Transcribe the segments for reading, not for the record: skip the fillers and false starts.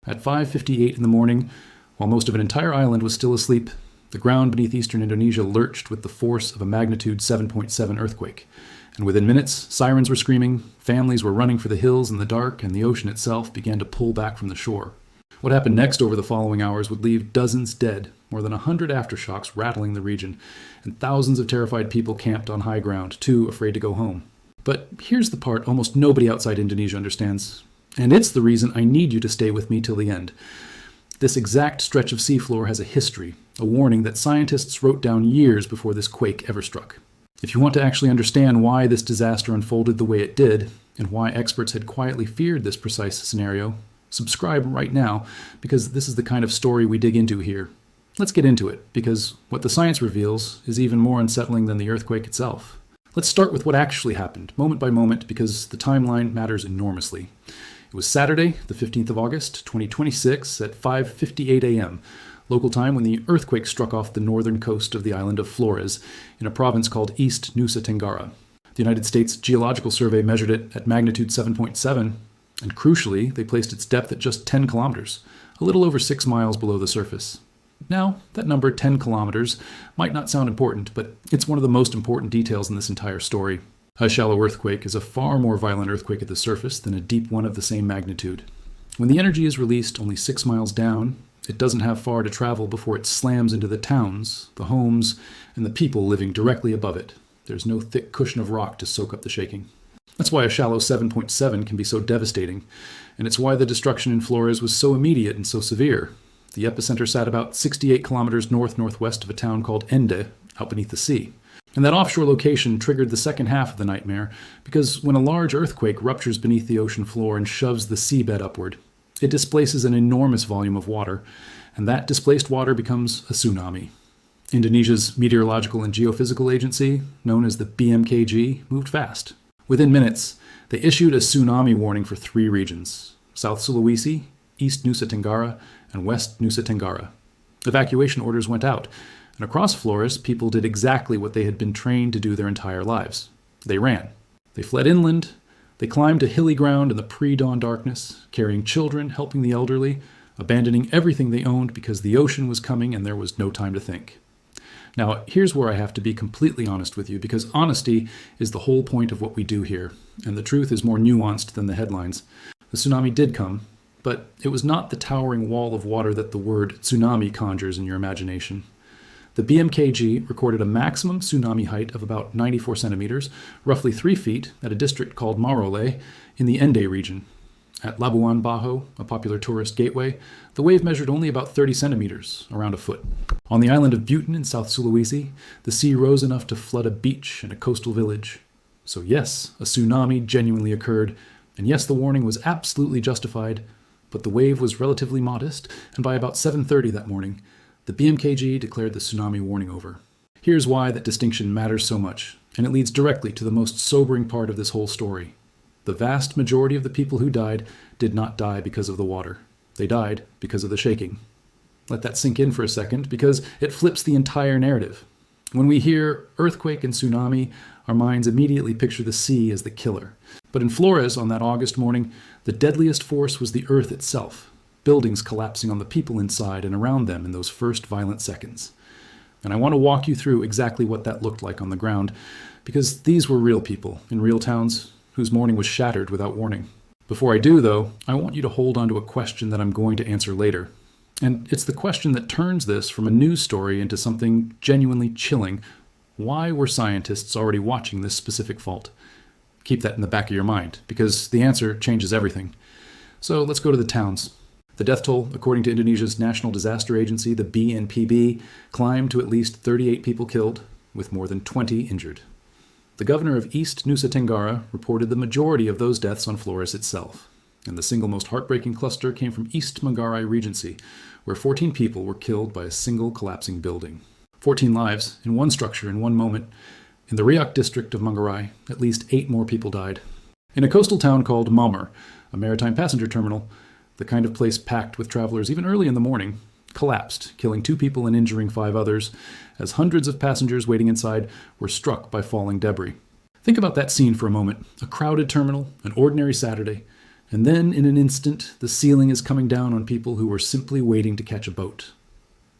At 5:58 in the morning, while most of an entire island was still asleep, the ground beneath eastern Indonesia lurched with the force of a magnitude 7.7 earthquake. And within minutes, sirens were screaming, families were running for the hills in the dark, and the ocean itself began to pull back from the shore. What happened next over the following hours would leave dozens dead, more than 100 aftershocks rattling the region, and thousands of terrified people camped on high ground, too afraid to go home. But here's the part almost nobody outside Indonesia understands, and it's the reason I need you to stay with me till the end. This exact stretch of seafloor has a history, a warning that scientists wrote down years before this quake ever struck. If you want to actually understand why this disaster unfolded the way it did, and why experts had quietly feared this precise scenario, subscribe right now, because this is the kind of story we dig into here. Let's get into it, because what the science reveals is even more unsettling than the earthquake itself. Let's start with what actually happened, moment by moment, because the timeline matters enormously. It was Saturday, the 15th of August, 2026, at 5:58 a.m., local time, when the earthquake struck off the northern coast of the island of Flores in a province called East Nusa Tenggara. The United States Geological Survey measured it at magnitude 7.7, and crucially, they placed its depth at just 10 kilometers, a little over 6 miles below the surface. Now, that number, 10 kilometers, might not sound important, but it's one of the most important details in this entire story. A shallow earthquake is a far more violent earthquake at the surface than a deep one of the same magnitude. When the energy is released only 6 miles down, it doesn't have far to travel before it slams into the towns, the homes, and the people living directly above it. There's no thick cushion of rock to soak up the shaking. That's why a shallow 7.7 can be so devastating, and it's why the destruction in Flores was so immediate and so severe. The epicenter sat about 68 kilometers north-northwest of a town called Ende, out beneath the sea. And that offshore location triggered the second half of the nightmare, because when a large earthquake ruptures beneath the ocean floor and shoves the seabed upward, it displaces an enormous volume of water, and that displaced water becomes a tsunami. Indonesia's Meteorological and Geophysical Agency, known as the BMKG, moved fast. Within minutes, they issued a tsunami warning for 3 regions: South Sulawesi, East Nusa Tenggara, and West Nusa Tenggara. Evacuation orders went out, and across Flores, people did exactly what they had been trained to do their entire lives. They ran. They fled inland. They climbed to hilly ground in the pre-dawn darkness, carrying children, helping the elderly, abandoning everything they owned because the ocean was coming and there was no time to think. Now, here's where I have to be completely honest with you, because honesty is the whole point of what we do here, and the truth is more nuanced than the headlines. The tsunami did come, but it was not the towering wall of water that the word tsunami conjures in your imagination. The BMKG recorded a maximum tsunami height of about 94 centimeters, roughly 3 feet, at a district called Marole in the Ende region. At Labuan Bajo, a popular tourist gateway, the wave measured only about 30 centimeters, around a foot. On the island of Buton in South Sulawesi, the sea rose enough to flood a beach and a coastal village. So yes, a tsunami genuinely occurred, and yes, the warning was absolutely justified, but the wave was relatively modest, and by about 7:30 that morning, the BMKG declared the tsunami warning over. Here's why that distinction matters so much, and it leads directly to the most sobering part of this whole story. The vast majority of the people who died did not die because of the water. They died because of the shaking. Let that sink in for a second, because it flips the entire narrative. When we hear earthquake and tsunami, our minds immediately picture the sea as the killer. But in Flores on that August morning, the deadliest force was the earth itself, buildings collapsing on the people inside and around them in those first violent seconds. And I want to walk you through exactly what that looked like on the ground, because these were real people in real towns whose morning was shattered without warning. Before I do, though, I want you to hold on to a question that I'm going to answer later. And it's the question that turns this from a news story into something genuinely chilling. Why were scientists already watching this specific fault? Keep that in the back of your mind, because the answer changes everything. So let's go to the towns. The death toll, according to Indonesia's National Disaster Agency, the BNPB, climbed to at least 38 people killed, with more than 20 injured. The governor of East Nusa Tenggara reported the majority of those deaths on Flores itself, and the single most heartbreaking cluster came from East Manggarai Regency, where 14 people were killed by a single collapsing building. 14 lives in one structure in one moment. In the Riau district of Manggarai, at least 8 more people died. In a coastal town called Maumere, a maritime passenger terminal, the kind of place packed with travelers even early in the morning, collapsed, killing 2 people and injuring 5 others, as hundreds of passengers waiting inside were struck by falling debris. Think about that scene for a moment. A crowded terminal, an ordinary Saturday, And then, in an instant, the ceiling is coming down on people who were simply waiting to catch a boat.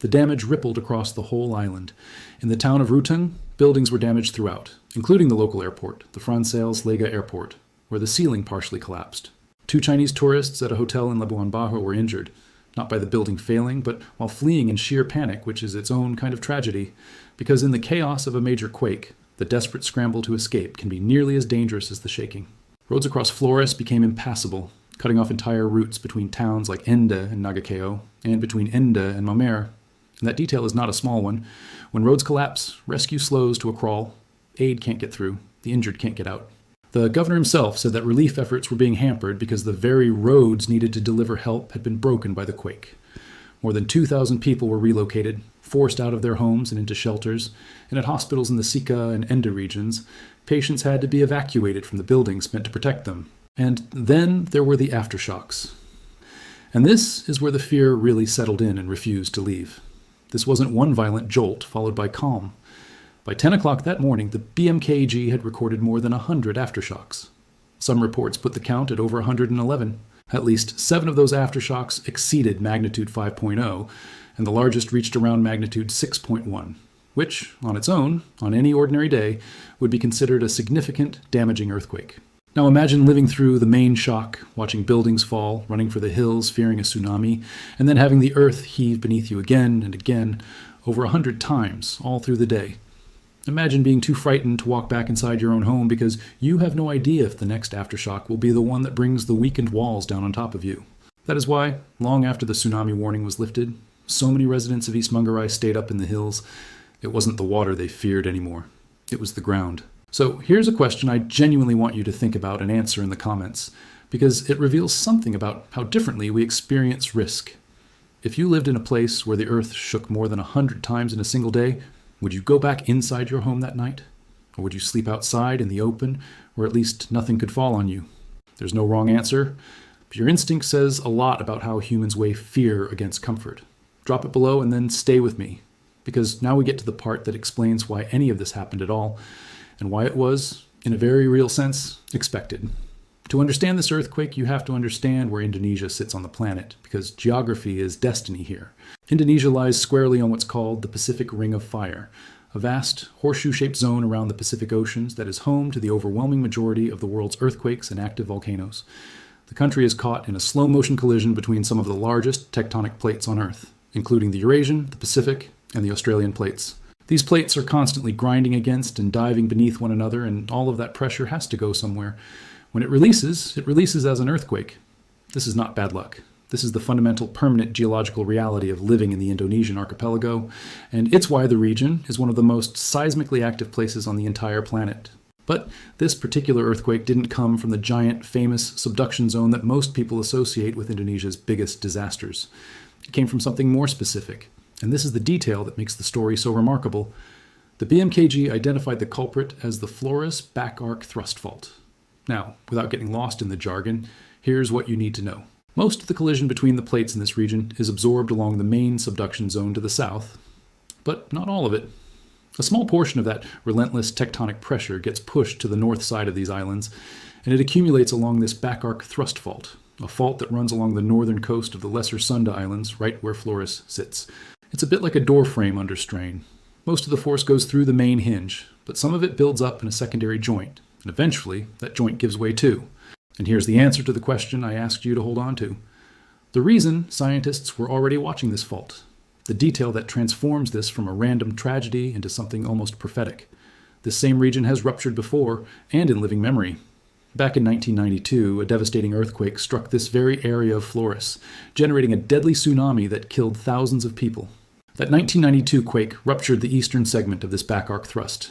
The damage rippled across the whole island. In the town of Ruteng, buildings were damaged throughout, including the local airport, the Fransels Lega Airport, where the ceiling partially collapsed. 2 Chinese tourists at a hotel in Labuan Bajo were injured, not by the building failing, but while fleeing in sheer panic, which is its own kind of tragedy, because in the chaos of a major quake, the desperate scramble to escape can be nearly as dangerous as the shaking. Roads across Flores became impassable, cutting off entire routes between towns like Ende and Nagakeo, and between Ende and Mamer. And that detail is not a small one. When roads collapse, rescue slows to a crawl, aid can't get through, the injured can't get out. The governor himself said that relief efforts were being hampered because the very roads needed to deliver help had been broken by the quake. More than 2,000 people were relocated, forced out of their homes and into shelters, and at hospitals in the Sika and Ende regions, patients had to be evacuated from the buildings meant to protect them. And then there were the aftershocks. And this is where the fear really settled in and refused to leave. This wasn't one violent jolt followed by calm. By 10 o'clock that morning, the BMKG had recorded more than 100 aftershocks. Some reports put the count at over 111. At least 7 of those aftershocks exceeded magnitude 5.0, and the largest reached around magnitude 6.1, which, on its own, on any ordinary day, would be considered a significant, damaging earthquake. Now imagine living through the main shock, watching buildings fall, running for the hills, fearing a tsunami, and then having the earth heave beneath you again and again, over 100 times, all through the day. Imagine being too frightened to walk back inside your own home because you have no idea if the next aftershock will be the one that brings the weakened walls down on top of you. That is why, long after the tsunami warning was lifted, so many residents of East Manggarai stayed up in the hills. It wasn't the water they feared anymore. It was the ground. So here's a question I genuinely want you to think about and answer in the comments, because it reveals something about how differently we experience risk. If you lived in a place where the earth shook more than 100 times in a single day, would you go back inside your home that night? Or would you sleep outside in the open, where at least nothing could fall on you? There's no wrong answer, but your instinct says a lot about how humans weigh fear against comfort. Drop it below and then stay with me, because now we get to the part that explains why any of this happened at all, and why it was, in a very real sense, expected. To understand this earthquake, you have to understand where Indonesia sits on the planet, because geography is destiny here. Indonesia lies squarely on what's called the Pacific Ring of Fire, a vast, horseshoe-shaped zone around the Pacific Oceans that is home to the overwhelming majority of the world's earthquakes and active volcanoes. The country is caught in a slow-motion collision between some of the largest tectonic plates on Earth, including the Eurasian, the Pacific, and the Australian plates. These plates are constantly grinding against and diving beneath one another, and all of that pressure has to go somewhere. When it releases as an earthquake. This is not bad luck. This is the fundamental permanent geological reality of living in the Indonesian archipelago, and it's why the region is one of the most seismically active places on the entire planet. But this particular earthquake didn't come from the giant, famous subduction zone that most people associate with Indonesia's biggest disasters. It came from something more specific, and this is the detail that makes the story so remarkable. The BMKG identified the culprit as the Flores back arc thrust fault. Now, without getting lost in the jargon, here's what you need to know. Most of the collision between the plates in this region is absorbed along the main subduction zone to the south, but not all of it. A small portion of that relentless tectonic pressure gets pushed to the north side of these islands, and it accumulates along this back arc thrust fault, a fault that runs along the northern coast of the Lesser Sunda Islands, right where Flores sits. It's a bit like a door frame under strain. Most of the force goes through the main hinge, but some of it builds up in a secondary joint, and eventually that joint gives way too. And here's the answer to the question I asked you to hold on to. The reason scientists were already watching this fault, the detail that transforms this from a random tragedy into something almost prophetic. This same region has ruptured before, and in living memory. Back in 1992, a devastating earthquake struck this very area of Flores, generating a deadly tsunami that killed thousands of people. That 1992 quake ruptured the eastern segment of this back arc thrust.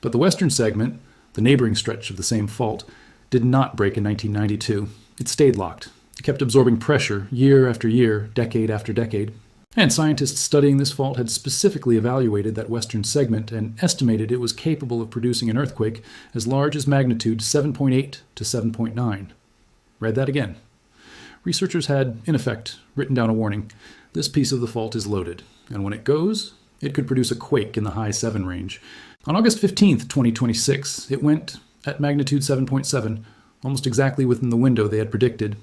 But the western segment, the neighboring stretch of the same fault, did not break in 1992. It stayed locked. It kept absorbing pressure year after year, decade after decade. And scientists studying this fault had specifically evaluated that western segment and estimated it was capable of producing an earthquake as large as magnitude 7.8 to 7.9. Read that again. Researchers had, in effect, written down a warning. This piece of the fault is loaded, and when it goes, it could produce a quake in the high 7 range. On August 15th, 2026, it went, at magnitude 7.7, almost exactly within the window they had predicted.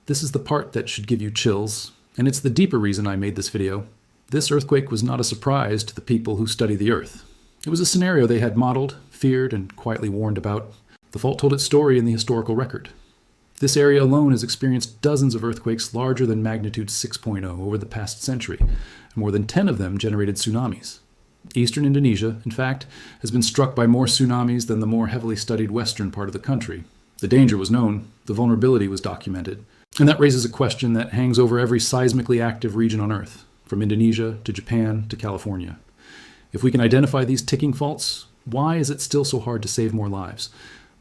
This is the part that should give you chills, and it's the deeper reason I made this video. This earthquake was not a surprise to the people who study the Earth. It was a scenario they had modeled, feared, and quietly warned about. The fault told its story in the historical record. This area alone has experienced dozens of earthquakes larger than magnitude 6.0 over the past century, and more than 10 of them generated tsunamis. Eastern Indonesia, in fact, has been struck by more tsunamis than the more heavily studied western part of the country. The danger was known, the vulnerability was documented, and that raises a question that hangs over every seismically active region on Earth, from Indonesia to Japan to California. If we can identify these ticking faults, why is it still so hard to save more lives?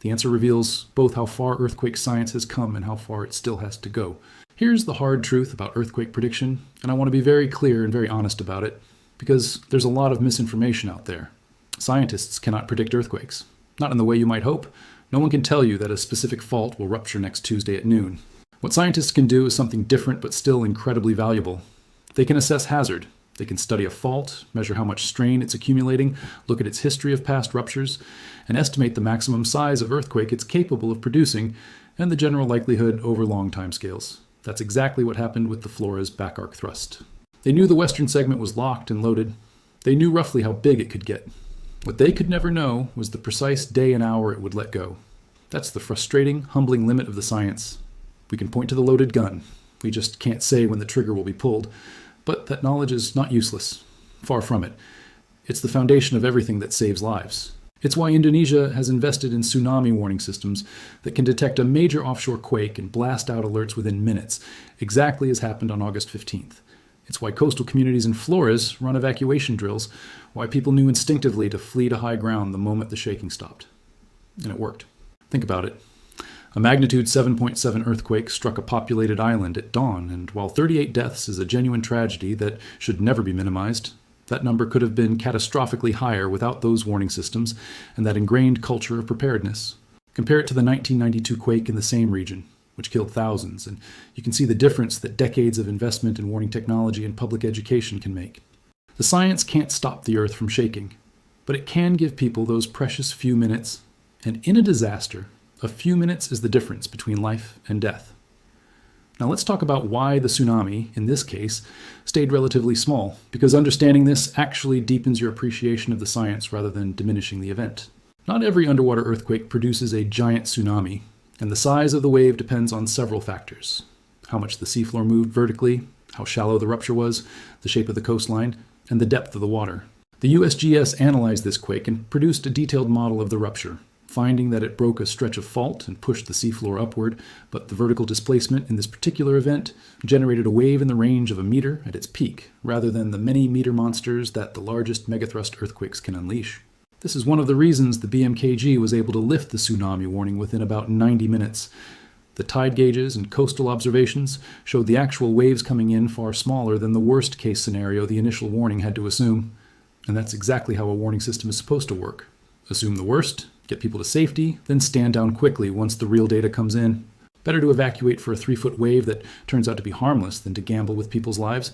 The answer reveals both how far earthquake science has come and how far it still has to go. Here's the hard truth about earthquake prediction, and I want to be very clear and very honest about it, because there's a lot of misinformation out there. Scientists cannot predict earthquakes. Not in the way you might hope. No one can tell you that a specific fault will rupture next Tuesday at noon. What scientists can do is something different but still incredibly valuable. They can assess hazard. They can study a fault, measure how much strain it's accumulating, look at its history of past ruptures, and estimate the maximum size of earthquake it's capable of producing and the general likelihood over long timescales. That's exactly what happened with the Flores back arc thrust. They knew the western segment was locked and loaded. They knew roughly how big it could get. What they could never know was the precise day and hour it would let go. That's the frustrating, humbling limit of the science. We can point to the loaded gun. We just can't say when the trigger will be pulled. But that knowledge is not useless. Far from it. It's the foundation of everything that saves lives. It's why Indonesia has invested in tsunami warning systems that can detect a major offshore quake and blast out alerts within minutes, exactly as happened on August 15th. It's why coastal communities in Flores run evacuation drills, why people knew instinctively to flee to high ground the moment the shaking stopped. And it worked. Think about it. A magnitude 7.7 earthquake struck a populated island at dawn, and while 38 deaths is a genuine tragedy that should never be minimized, that number could have been catastrophically higher without those warning systems and that ingrained culture of preparedness. Compare it to the 1992 quake in the same region, which killed thousands, and you can see the difference that decades of investment in warning technology and public education can make. The science can't stop the Earth from shaking, but it can give people those precious few minutes, and in a disaster, a few minutes is the difference between life and death. Now let's talk about why the tsunami, in this case, stayed relatively small, because understanding this actually deepens your appreciation of the science rather than diminishing the event. Not every underwater earthquake produces a giant tsunami, and the size of the wave depends on several factors. How much the seafloor moved vertically, how shallow the rupture was, the shape of the coastline, and the depth of the water. The USGS analyzed this quake and produced a detailed model of the rupture, finding that it broke a stretch of fault and pushed the seafloor upward, but the vertical displacement in this particular event generated a wave in the range of a meter at its peak, rather than the many meter monsters that the largest megathrust earthquakes can unleash. This is one of the reasons the BMKG was able to lift the tsunami warning within about 90 minutes. The tide gauges and coastal observations showed the actual waves coming in far smaller than the worst case scenario the initial warning had to assume. And that's exactly how a warning system is supposed to work. Assume the worst, get people to safety, then stand down quickly once the real data comes in. Better to evacuate for a 3-foot wave that turns out to be harmless than to gamble with people's lives.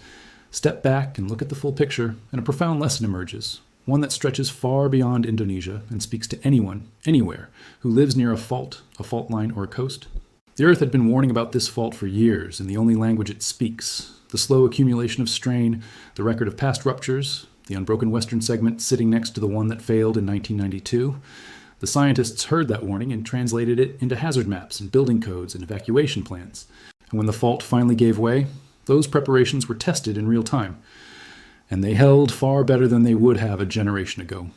Step back and look at the full picture, and a profound lesson emerges. One that stretches far beyond Indonesia and speaks to anyone, anywhere, who lives near a fault line, or a coast. The Earth had been warning about this fault for years in the only language it speaks. The slow accumulation of strain, the record of past ruptures, the unbroken western segment sitting next to the one that failed in 1992. The scientists heard that warning and translated it into hazard maps and building codes and evacuation plans. And when the fault finally gave way, those preparations were tested in real time. And they held far better than they would have a generation ago.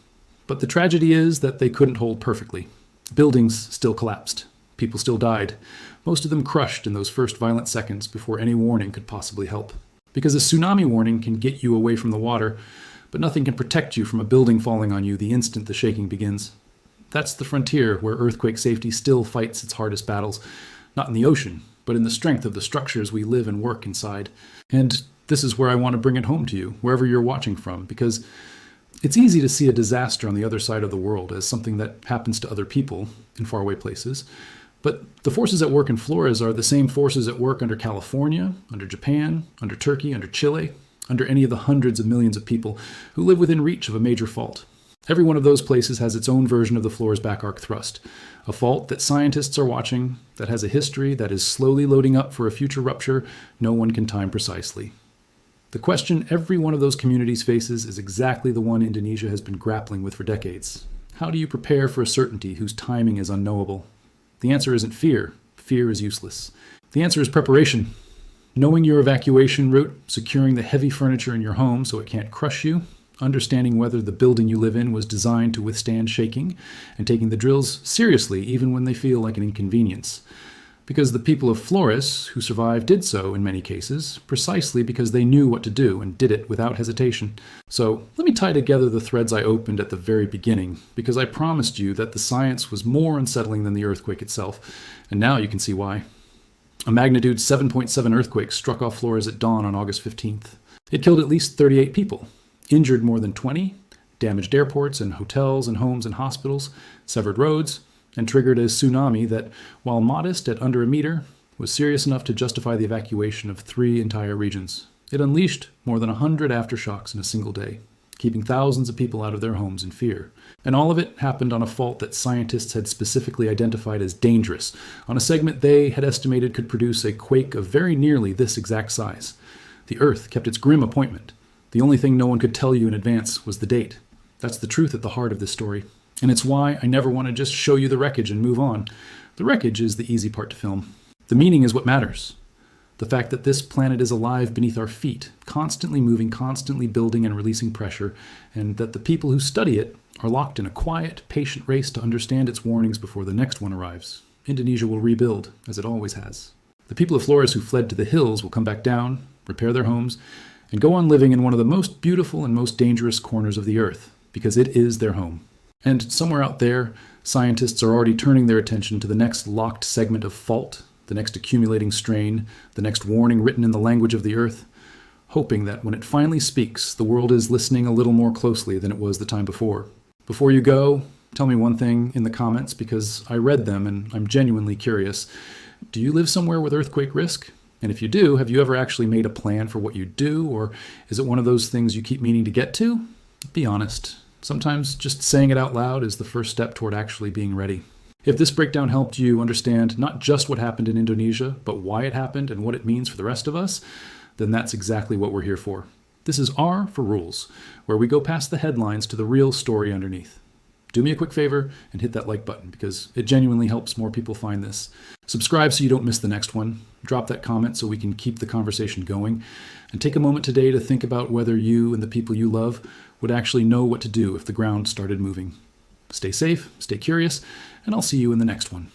But the tragedy is that they couldn't hold perfectly. Buildings still collapsed. People still died, most of them crushed in those first violent seconds before any warning could possibly help. Because a tsunami warning can get you away from the water, but nothing can protect you from a building falling on you the instant the shaking begins. That's the frontier where earthquake safety still fights its hardest battles, not in the ocean, but in the strength of the structures we live and work inside. And this is where I want to bring it home to you, wherever you're watching from, because it's easy to see a disaster on the other side of the world as something that happens to other people in faraway places. But the forces at work in Flores are the same forces at work under California, under Japan, under Turkey, under Chile, under any of the hundreds of millions of people who live within reach of a major fault. Every one of those places has its own version of the floor's back arc thrust, a fault that scientists are watching, that has a history that is slowly loading up for a future rupture no one can time precisely. The question every one of those communities faces is exactly the one Indonesia has been grappling with for decades. How do you prepare for a certainty whose timing is unknowable? The answer isn't fear. Fear is useless. The answer is preparation. Knowing your evacuation route, securing the heavy furniture in your home so it can't crush you, understanding whether the building you live in was designed to withstand shaking, and taking the drills seriously even when they feel like an inconvenience. Because the people of Flores who survived did so in many cases, precisely because they knew what to do and did it without hesitation. So let me tie together the threads I opened at the very beginning, because I promised you that the science was more unsettling than the earthquake itself, and now you can see why. A magnitude 7.7 earthquake struck off Flores at dawn on August 15th. It killed at least 38 people, injured more than 20, damaged airports and hotels and homes and hospitals, severed roads, and triggered a tsunami that, while modest at under a meter, was serious enough to justify the evacuation of 3 entire regions. It unleashed more than 100 aftershocks in a single day, keeping thousands of people out of their homes in fear. And all of it happened on a fault that scientists had specifically identified as dangerous, on a segment they had estimated could produce a quake of very nearly this exact size. The Earth kept its grim appointment. The only thing no one could tell you in advance was the date. That's the truth at the heart of this story. And it's why I never want to just show you the wreckage and move on. The wreckage is the easy part to film. The meaning is what matters. The fact that this planet is alive beneath our feet, constantly moving, constantly building and releasing pressure, and that the people who study it are locked in a quiet, patient race to understand its warnings before the next one arrives. Indonesia will rebuild, as it always has. The people of Flores who fled to the hills will come back down, repair their homes, and go on living in one of the most beautiful and most dangerous corners of the Earth, because it is their home. And somewhere out there, scientists are already turning their attention to the next locked segment of fault, the next accumulating strain, the next warning written in the language of the Earth, hoping that when it finally speaks, the world is listening a little more closely than it was the time before. Before you go, tell me one thing in the comments, because I read them and I'm genuinely curious. Do you live somewhere with earthquake risk? And if you do, have you ever actually made a plan for what you do, or is it one of those things you keep meaning to get to? Be honest. Sometimes just saying it out loud is the first step toward actually being ready. If this breakdown helped you understand not just what happened in Indonesia, but why it happened and what it means for the rest of us, then that's exactly what we're here for. This is R for Rules, where we go past the headlines to the real story underneath. Do me a quick favor and hit that like button, because it genuinely helps more people find this. Subscribe so you don't miss the next one. Drop that comment so we can keep the conversation going. And take a moment today to think about whether you and the people you love would actually know what to do if the ground started moving. Stay safe, stay curious, and I'll see you in the next one.